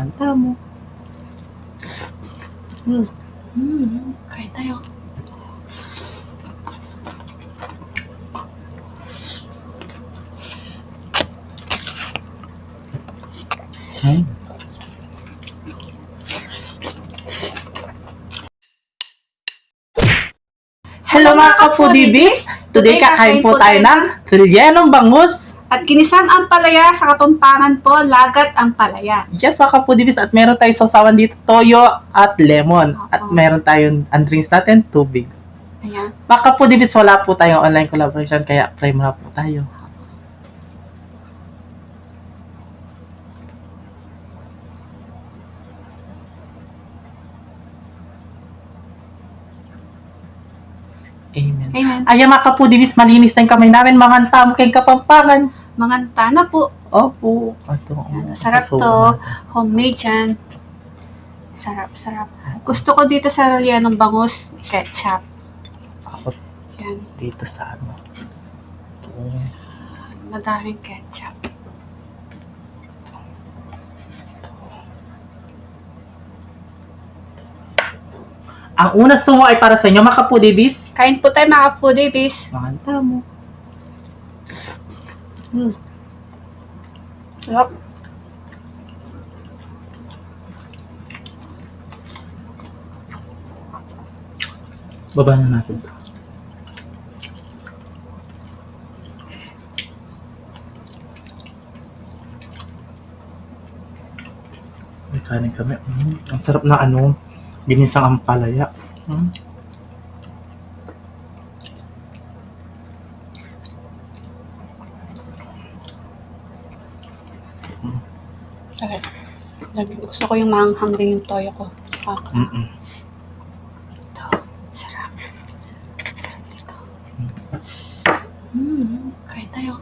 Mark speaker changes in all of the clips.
Speaker 1: Ang tamo.
Speaker 2: Kain tayo.
Speaker 1: Hello mga ka-foodies! Today kakain po tayo ng rellenong bangus.
Speaker 2: At ginisang ampalaya sa Kapampangan po, lagat ang palaya.
Speaker 1: Yes mga ka-foodies, at meron tayong sausawan dito, toyo at lemon. At
Speaker 2: Oo.
Speaker 1: meron tayong drinks natin, tubig.
Speaker 2: Ayan.
Speaker 1: Mga ka-foodies, wala po tayong online collaboration, kaya try muna po tayo. Amen.
Speaker 2: Amen.
Speaker 1: Ayan mga ka-foodies, malinis na yung kamay namin, mga tamo kayong Kapampangan.
Speaker 2: Manganta na po.
Speaker 1: Opo. Ito,
Speaker 2: Ayan, sarap to. Homemade yan. Sarap, sarap. Gusto ko dito sa rellenong bangus, ketchup.
Speaker 1: Ako
Speaker 2: Yan.
Speaker 1: dito sa ano. Ito.
Speaker 2: Madaming ketchup.
Speaker 1: Ang unang sumo ay para sa inyo, mga ka-foodies.
Speaker 2: Kain po tayo mga foodies.
Speaker 1: Mga tamo.
Speaker 2: Sarap.
Speaker 1: Baba na natin ito. May kanin kami. Ang sarap na ano, ginisang ampalaya.
Speaker 2: Sarap. Gusto ko yung maanghang din yung toyo ko. Ito. Sarap. Dito. Kain tayo.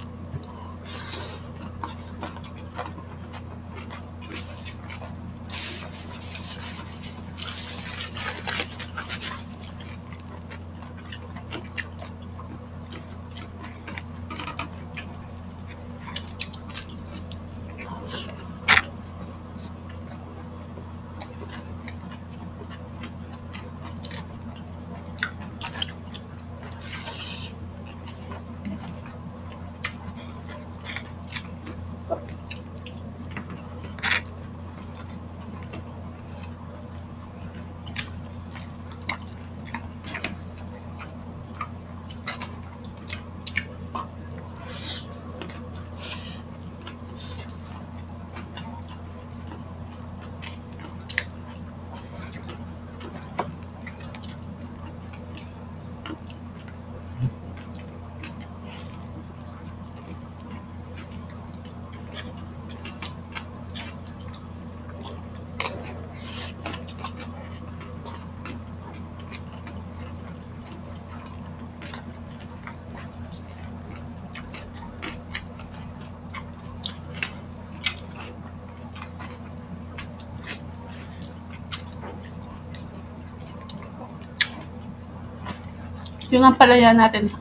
Speaker 2: Yung ampalaya natin,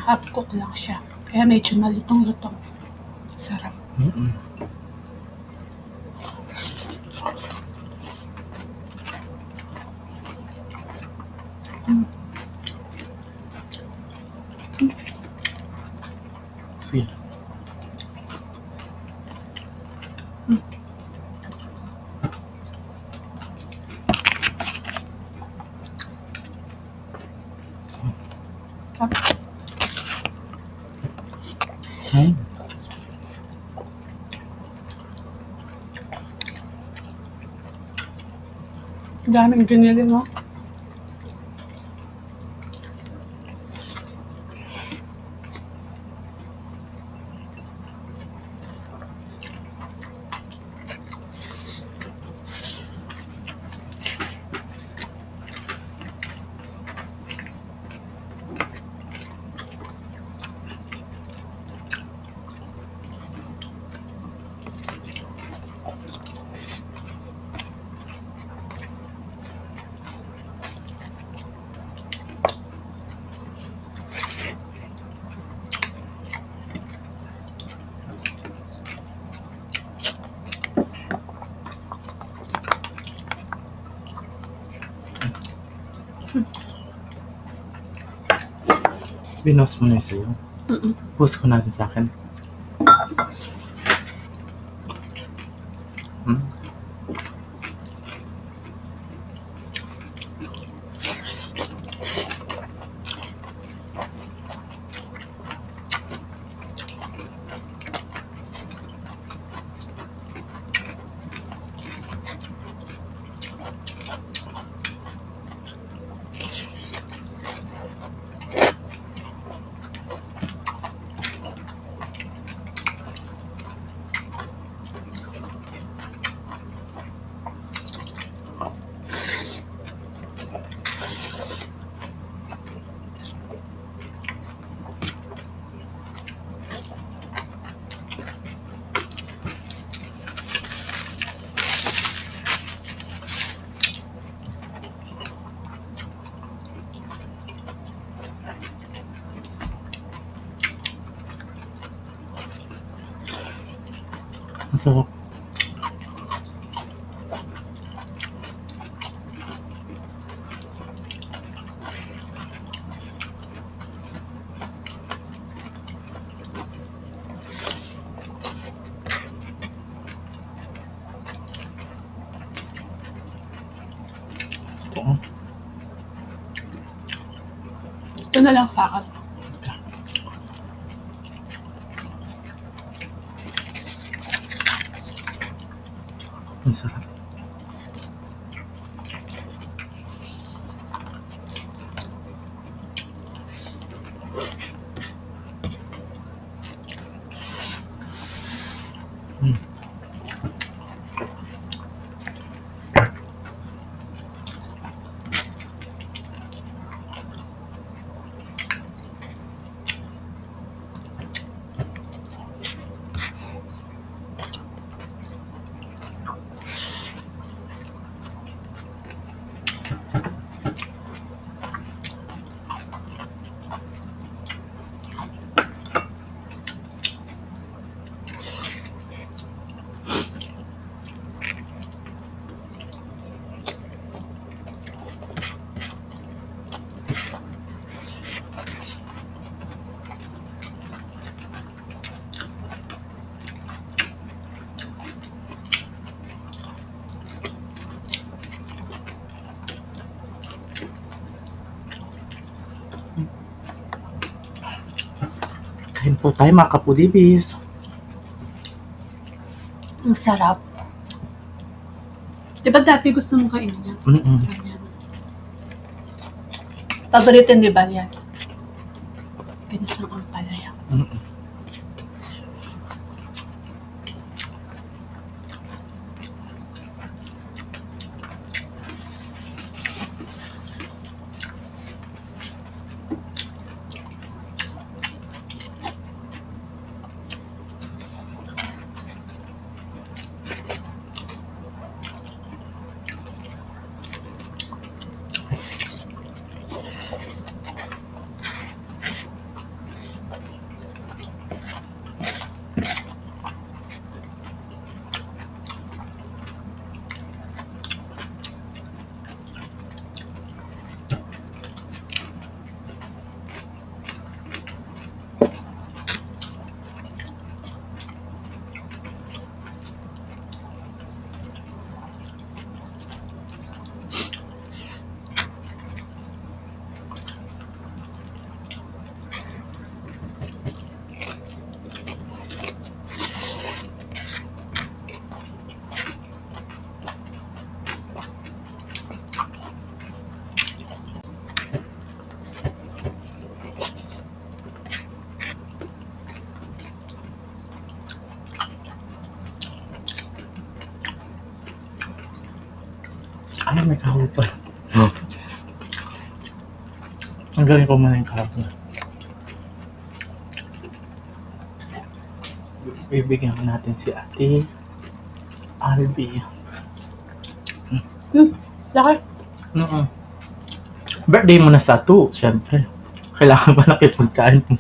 Speaker 2: half cook lang siya. Kaya medyo malutong-lutong. Sarap.
Speaker 1: Sweet.
Speaker 2: Daming ginili, no?
Speaker 1: Binos mo na yun sa'yo.
Speaker 2: Mm-mm.
Speaker 1: Post ko natin sa akin. Hmm? Ang sarap. Ito,
Speaker 2: Ito na lang sa akin.
Speaker 1: ang sarap. Kain po tayo mga kapudibis.
Speaker 2: Ang sarap. Di ba dati gusto mo kainin yan?
Speaker 1: Mm-mm.
Speaker 2: Ganyan. Paborito ni ba yan? Ginisang ampalaya.
Speaker 1: Mm-mm. Ay, may kahawig pa. Ang galing ko muna yung kahawig. Bibigyan natin si Ate Albi.
Speaker 2: Laki.
Speaker 1: No. Birthday mo na sa 2, syempre. Kailangan ba nakipagkain mo?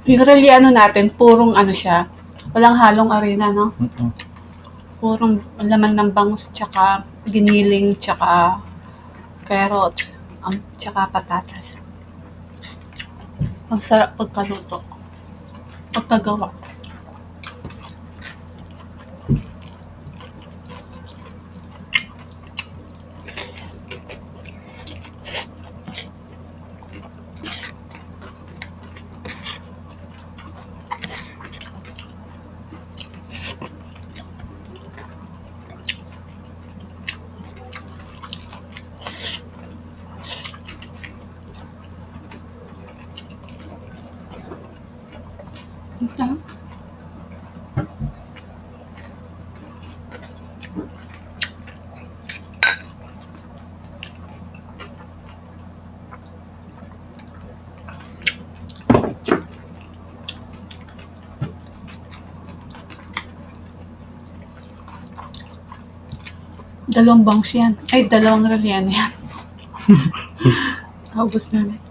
Speaker 2: Yung reliano natin, purong ano siya, Walang halong arena, no?
Speaker 1: Mm-mm.
Speaker 2: Purong laman ng bangus, tsaka giniling, tsaka carrots, tsaka patatas. Ang sarap pagkaluto. Pagkagawa. Ito. Dalawang bangus yan. Ay, dalawang relyana yan. Naubos namin.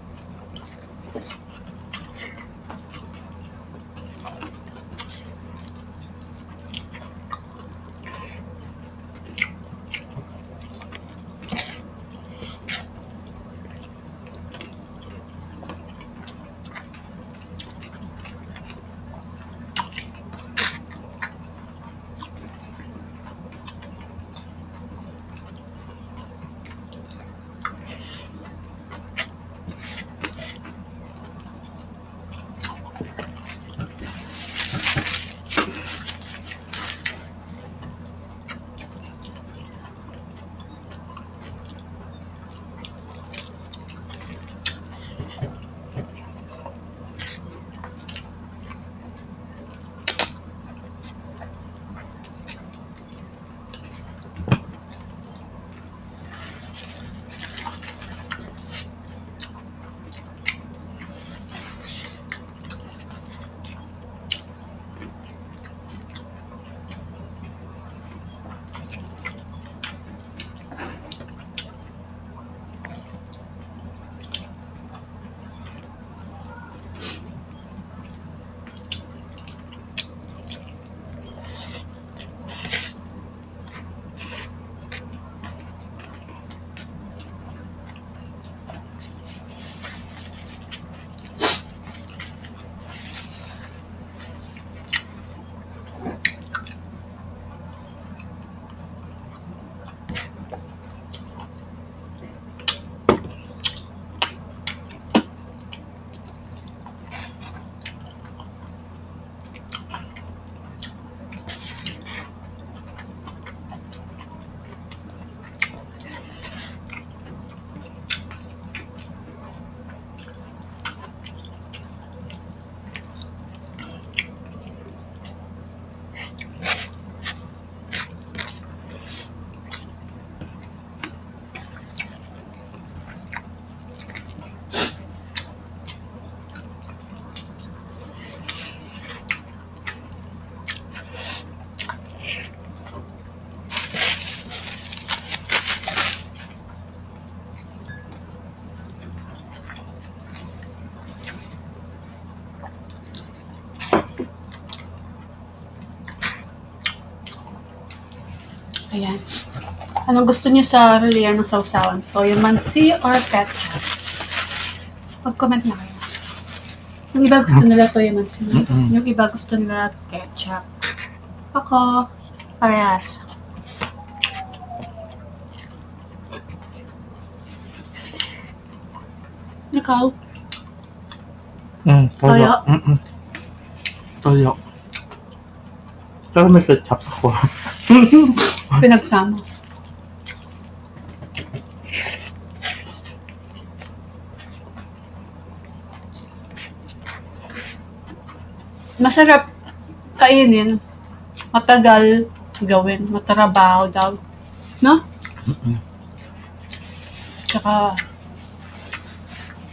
Speaker 2: Ayan. Anong gusto niyo sa Reliano sausawan? Toyo mansi or ketchup? Mag-comment na kayo. Yung iba gusto nila toyo mansi. Yung iba gusto nila ketchup. Ako, parehas. Ikaw?
Speaker 1: Toyo.
Speaker 2: Toyo?
Speaker 1: Toyo. Pero may ketchup ako.
Speaker 2: Pinagsama. Masarap kainin. Matagal gawin. Matrabaho daw. No? Tsaka,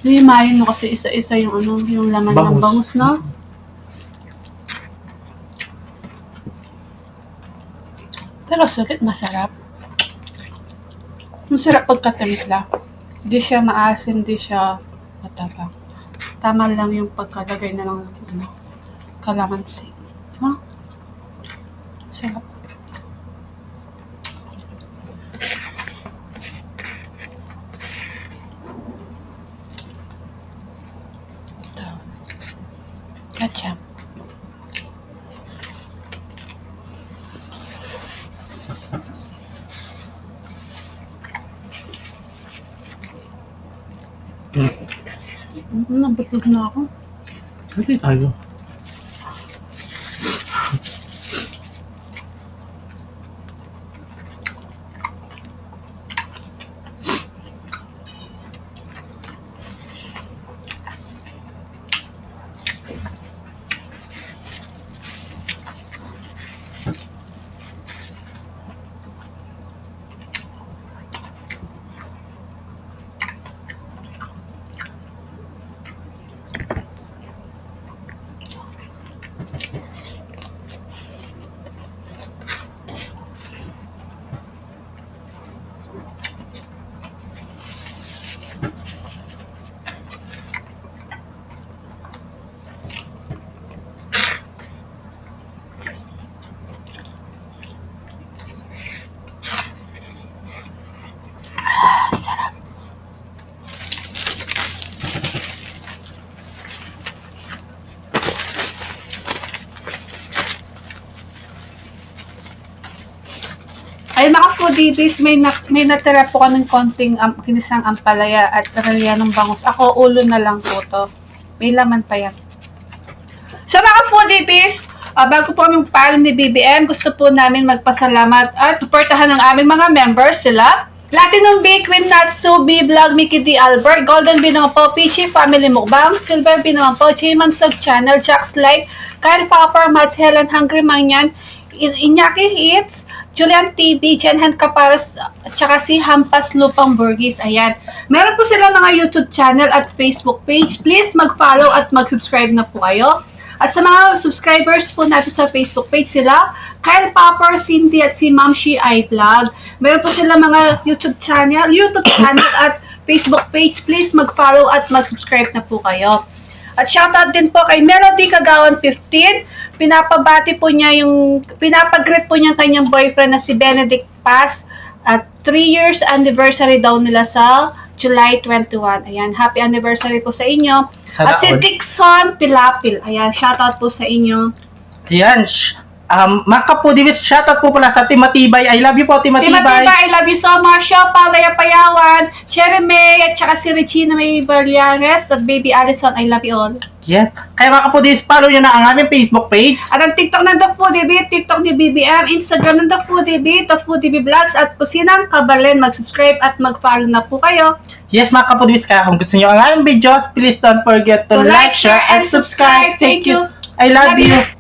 Speaker 2: himayin mo kasi isa-isa yung ano, yung laman ng bangus, no? Pero sulit, masarap. Masarap pagkatimpla. Di siya maasim, di siya matabang. Tama lang yung pagkalagay na lang ng ano, kalamansi. Huh? Ketchup. Nabutog na ako.
Speaker 1: Hindi tayo.
Speaker 2: Ay, mga foodies, may natira po kaming konting kinisang ampalaya at Aurelianong bangus. Ako, ulo na lang po to. May laman pa yan. So, mga foodies, bago po kaming paalam ni BBM, gusto po namin magpasalamat at suportahan ng aming mga members sila. Platinum B, Queen Natsu, B Vlog, Mickey D. Albert, Golden B naman po, Peachy Family Mukbang, Silver B naman po, J Mansog Channel, Jack's Life, Kyle Popper, Mads Helen, Hungry Mangyan, Iñaki Hits, Julian TV, Jenhan Caparas, at saka si Hampas Lupang Burgis. Ayan. Meron po sila mga YouTube channel at Facebook page. Please mag-follow at mag-subscribe na po kayo. At sa mga subscribers po natin sa Facebook page sila, Kyle Popper, Cindy at si Ma'am Shi iVlog. Meron po sila mga YouTube channel at Facebook page. Please mag-follow at mag-subscribe na po kayo. At shoutout din po kay Melody Kagawan 15. Pinapabati po niya pinapag-greet po niya kanyang boyfriend na si Benedict Paz. At 3 years anniversary daw nila sa July 21. Ayan, happy anniversary po sa inyo.
Speaker 1: Sana
Speaker 2: at si
Speaker 1: all.
Speaker 2: Dixon Pilapil. Ayan, shoutout po sa inyo.
Speaker 1: Ayan. Mga kapudibis, shoutout po pala sa Timatibay. I love you po, Timatibay.
Speaker 2: Timatibay, I love you so much. Shopa, Laya Payawan, Cherry May, at saka si Regina May Barriares at Baby Allison. I love you all.
Speaker 1: Yes. Kaya mga kapudibis, follow nyo na ang aming Facebook page.
Speaker 2: At ang TikTok ng The Foodie Bee, TikTok ni BBM, Instagram ng The Foodie Bee, The Foodie Bee Vlogs, at Kusinang Kabalen. Mag-subscribe at mag-follow na po kayo.
Speaker 1: Yes, mga kapudibis, kaya kung gusto nyo ang aming videos, please don't forget to like, share, and subscribe. Thank you. I love you.